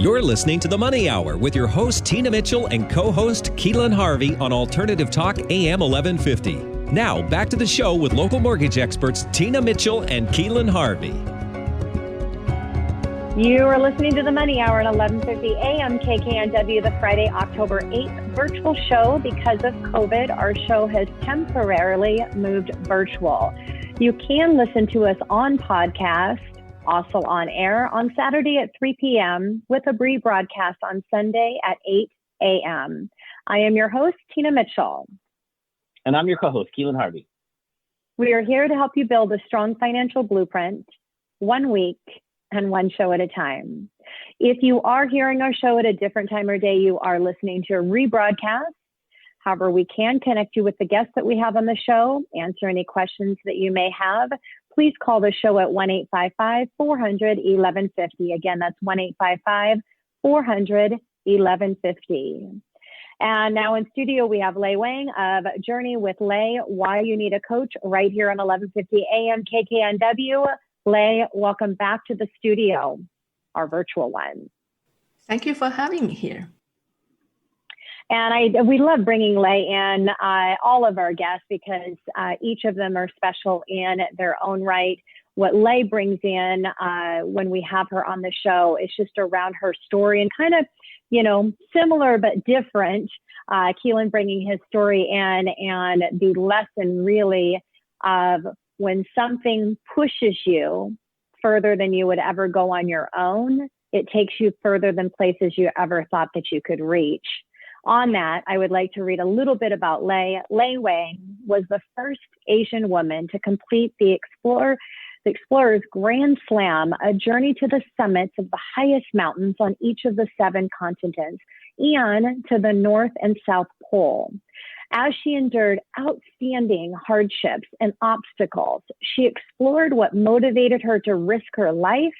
You're listening to The Money Hour with your host, Tina Mitchell, and co-host, Keelan Harvey on Alternative Talk AM 1150. Now, back to the show with local mortgage experts, Tina Mitchell and Keelan Harvey. You are listening to The Money Hour at 1150 AM KKNW, the Friday, October 8th virtual show. Because of COVID, our show has temporarily moved virtual. You can listen to us on podcast, also on air on Saturday at 3 p.m. with a rebroadcast on Sunday at 8 a.m. I am your host, Tina Mitchell. And I'm your co-host, Keelan Harvey. We are here to help you build a strong financial blueprint, 1 week and one show at a time. If you are hearing our show at a different time or day, you are listening to a rebroadcast. However, we can connect you with the guests that we have on the show, answer any questions that you may have. Please call the show at 1-855-400-1150. Again, that's 1-855-400-1150. And now in studio, we have Lei Wang of Journey with Lei, Why You Need a Coach, right here on 1150 AM KKNW. Lei, welcome back to the studio, our virtual one. Thank you for having me here. And we love bringing Lei in, all of our guests, because each of them are special in their own right. What Lei brings in when we have her on the show is just around her story and kind of, similar but different. Keelan bringing his story in, and the lesson really of when something pushes you further than you would ever go on your own, it takes you further than places you ever thought that you could reach. On that, I would like to read a little bit about Lei. Lei Wang was the first Asian woman to complete the Explorer's Grand Slam, a journey to the summits of the highest mountains on each of the 7 continents and to the North and South Pole. As she endured outstanding hardships and obstacles, she explored what motivated her to risk her life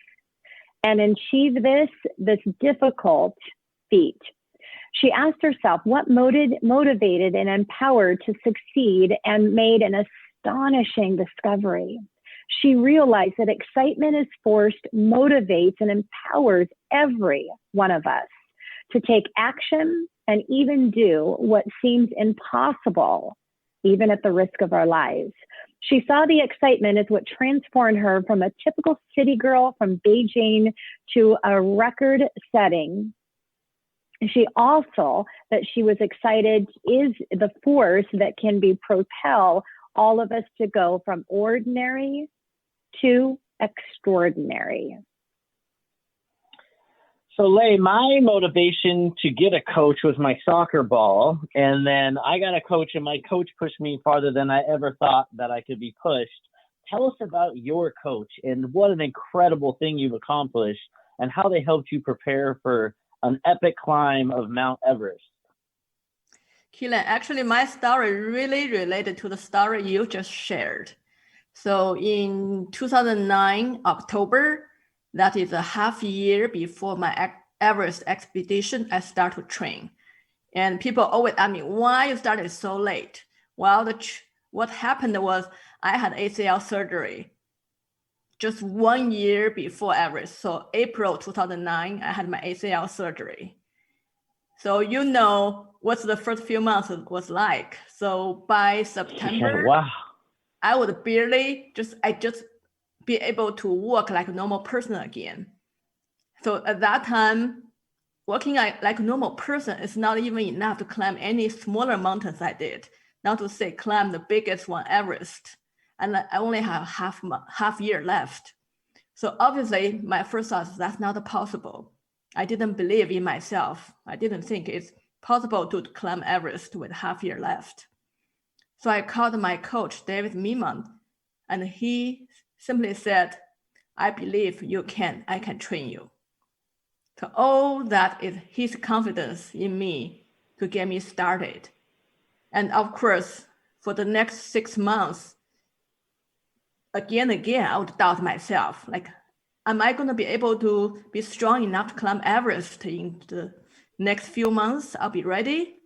and achieve this difficult feat. She asked herself what motivated and empowered to succeed, and made an astonishing discovery. She realized that excitement is forced, motivates, and empowers every one of us to take action and even do what seems impossible, even at the risk of our lives. She saw the excitement as what transformed her from a typical city girl from Beijing to a record-setting. She also, that she was excited, is the force that can propel all of us to go from ordinary to extraordinary. So, Lei, my motivation to get a coach was my soccer ball. And then I got a coach, and my coach pushed me farther than I ever thought that I could be pushed. Tell us about your coach and what an incredible thing you've accomplished, and how they helped you prepare for an epic climb of Mount Everest. Keelan, actually, my story really related to the story you just shared. So in 2009, October, that is a half year before my Everest expedition, I started to train. And people always ask me, why you started so late? Well, what happened was I had ACL surgery just 1 year before Everest. So April 2009, I had my ACL surgery. So what's the first few months was like. So by September, wow. I would just be able to walk like a normal person again. So at that time, walking like a normal person is not even enough to climb any smaller mountains I did, not to say climb the biggest one, Everest. And I only have half year left. So obviously my first thought is that's not possible. I didn't believe in myself. I didn't think it's possible to climb Everest with half year left. So I called my coach, David Miman, and he simply said, I believe you can, I can train you. So all that is his confidence in me to get me started. And of course, for the next 6 months, again, I would doubt myself, like, am I going to be able to be strong enough to climb Everest in the next few months? I'll be ready.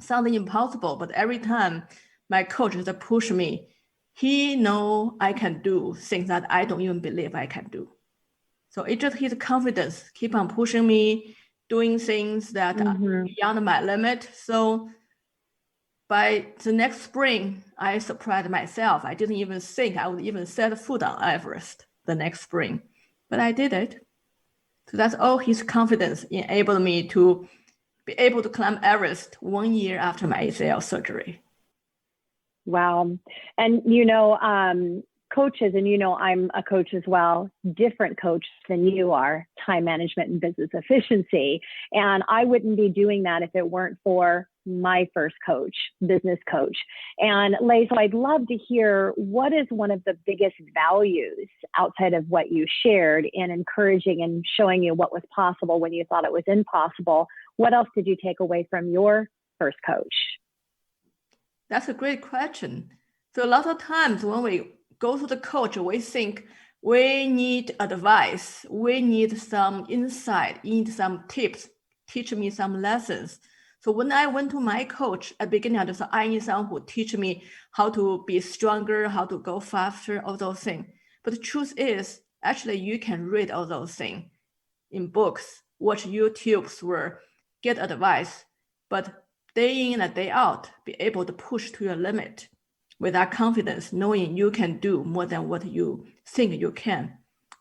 Something impossible, but every time my coach has pushed me, he know I can do things that I don't even believe I can do. So it's just his confidence, keep on pushing me, doing things that are beyond my limit. So by the next spring, I surprised myself. I didn't even think I would even set foot on Everest the next spring, but I did it. So that's all his confidence enabled me to be able to climb Everest 1 year after my ACL surgery. Wow. And, coaches, and I'm a coach as well, different coach than you are, time management and business efficiency. And I wouldn't be doing that if it weren't for my first coach, business coach. And Lei, so I'd love to hear, what is one of the biggest values outside of what you shared in encouraging and showing you what was possible when you thought it was impossible? What else did you take away from your first coach? That's a great question. So a lot of times when we go to the coach, we think we need advice, we need some insight, need some tips, teach me some lessons. So when I went to my coach at the beginning, I just said, I need someone who teach me how to be stronger, how to go faster, all those things. But the truth is, actually, you can read all those things in books, watch YouTubes, or get advice, but day in and day out, be able to push to your limit with that confidence, knowing you can do more than what you think you can.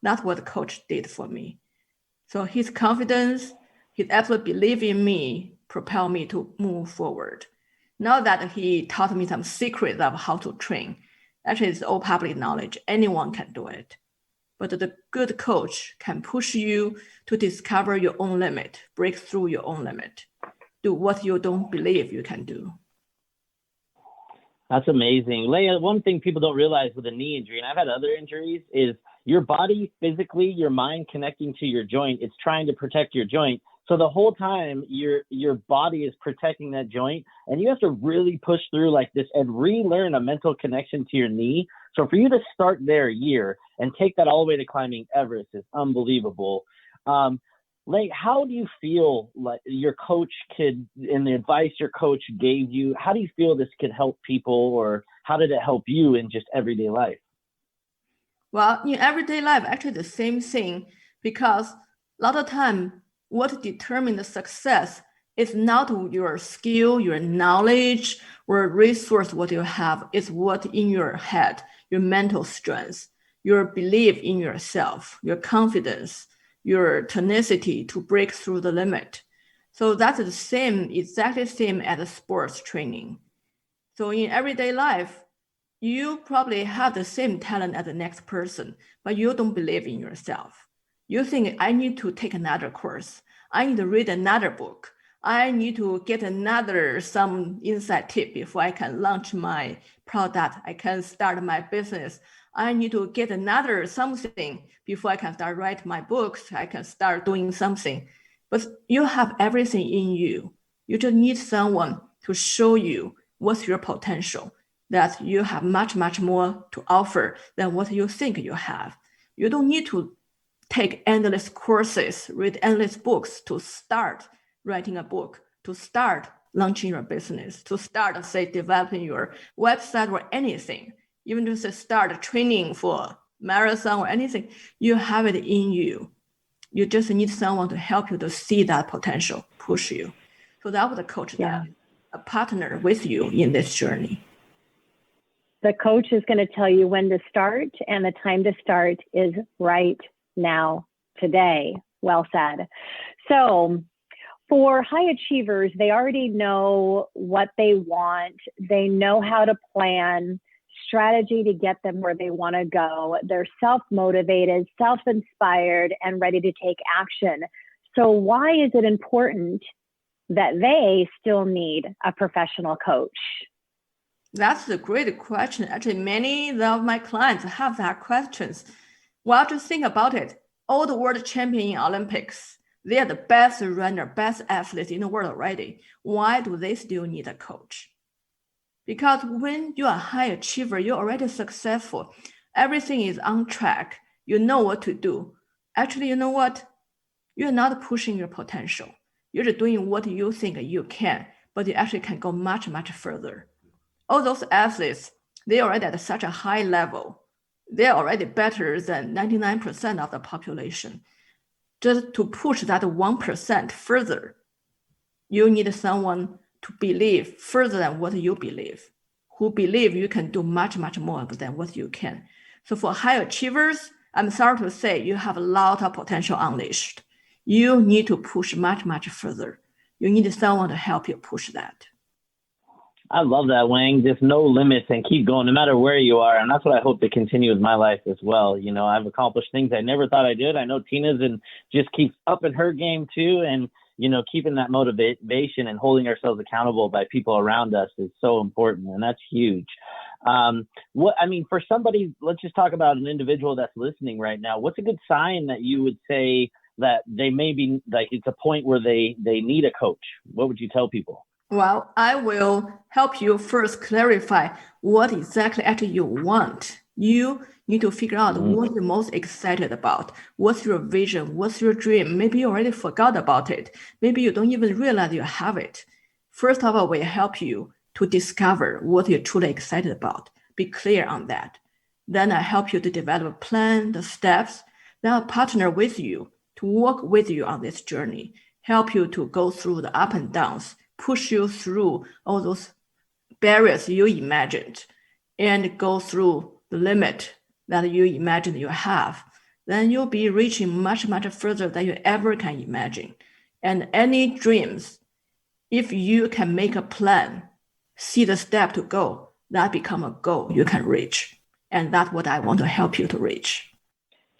That's what the coach did for me. So his confidence, his absolute belief in me propelled me to move forward. Not that he taught me some secrets of how to train. Actually, it's all public knowledge. Anyone can do it. But the good coach can push you to discover your own limit, break through your own limit, do what you don't believe you can do. That's amazing. Leah, one thing people don't realize with a knee injury, and I've had other injuries, is your body physically, your mind connecting to your joint, it's trying to protect your joint. So the whole time your body is protecting that joint, and you have to really push through like this and relearn a mental connection to your knee. So for you to start there a year and take that all the way to climbing Everest is unbelievable. Lei, how do you feel like your coach could, and the advice your coach gave you, how do you feel this could help people, or how did it help you in just everyday life? Well, in everyday life, actually the same thing, because a lot of time, what determines the success is not your skill, your knowledge, or resource what you have. It's what in your head, your mental strength, your belief in yourself, your confidence, your tenacity to break through the limit. So that's the same, exactly same as sports training. So in everyday life, you probably have the same talent as the next person, but you don't believe in yourself. You think, I need to take another course. I need to read another book. I need to get some inside tip before I can launch my product. I can start my business. I need to get another something before I can start writing my books. I can start doing something. But you have everything in you. You just need someone to show you what's your potential, that you have much, much more to offer than what you think you have. You don't need to take endless courses, read endless books to start writing a book, to start launching your business, to start, say, developing your website or anything. Even to start training for marathon or anything, you have it in you. You just need someone to help you to see that potential, push you. So that's what the coach does, a partner with you in this journey. The coach is going to tell you when to start, and the time to start is right now, today. Well said. So for high achievers, they already know what they want. They know how to plan, strategy to get them where they want to go. They're self-motivated, self-inspired, and ready to take action. So why is it important that they still need a professional coach? That's a great question. Actually, many of my clients have that questions. Well, just think about it. All the world champions in Olympics, they are the best runner, best athletes in the world already. Why do they still need a coach? Because when you're a high achiever, you're already successful. Everything is on track. You know what to do. Actually, you know what? You're not pushing your potential. You're just doing what you think you can, but you actually can go much, much further. All those athletes, they're already at such a high level. They're already better than 99% of the population. just to push that 1% further, you need someone to believe further than what you believe, who believe you can do much, much more than what you can. So for high achievers, I'm sorry to say you have a lot of potential unleashed. You need to push much, much further. You need someone to help you push that. I love that, Wang. Just no limits and keep going no matter where you are. And that's what I hope to continue with my life as well. You know, I've accomplished things I never thought I did. I know Tina's and just keeps upping her game too. And, you know, keeping that motivation and holding ourselves accountable by people around us is so important. And that's huge. For somebody, let's just talk about an individual that's listening right now. What's a good sign that you would say that they may be like, it's a point where they need a coach? What would you tell people? Well, I will help you first clarify what exactly actually you want. You need to figure out what you're most excited about. What's your vision? What's your dream? Maybe you already forgot about it. Maybe you don't even realize you have it. First of all, we help you to discover what you're truly excited about. Be clear on that. Then I help you to develop a plan, the steps. Then I'll partner with you to work with you on this journey, help you to go through the up and downs, push you through all those barriers you imagined, and go through the limit that you imagine you have. Then you'll be reaching much, much further than you ever can imagine. And any dreams, if you can make a plan, see the step to go, that become a goal you can reach. And that's what I want to help you to reach.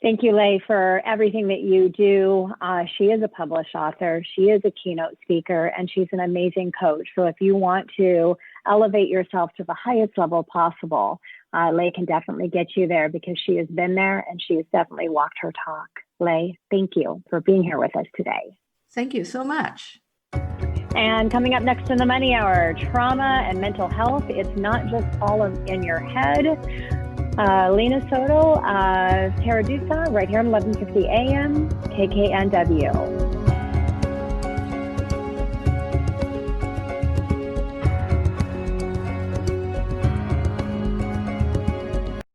Thank you, Lei, for everything that you do. She is a published author. She is a keynote speaker, and she's an amazing coach. So if you want to elevate yourself to the highest level possible, Lei can definitely get you there because she has been there and she has definitely walked her talk. Lei, thank you for being here with us today. Thank you so much. And coming up next in the Money Hour, trauma and mental health. It's not just all in your head. Lena Soto, Tara Dusa, right here on 1150 AM, KKNW.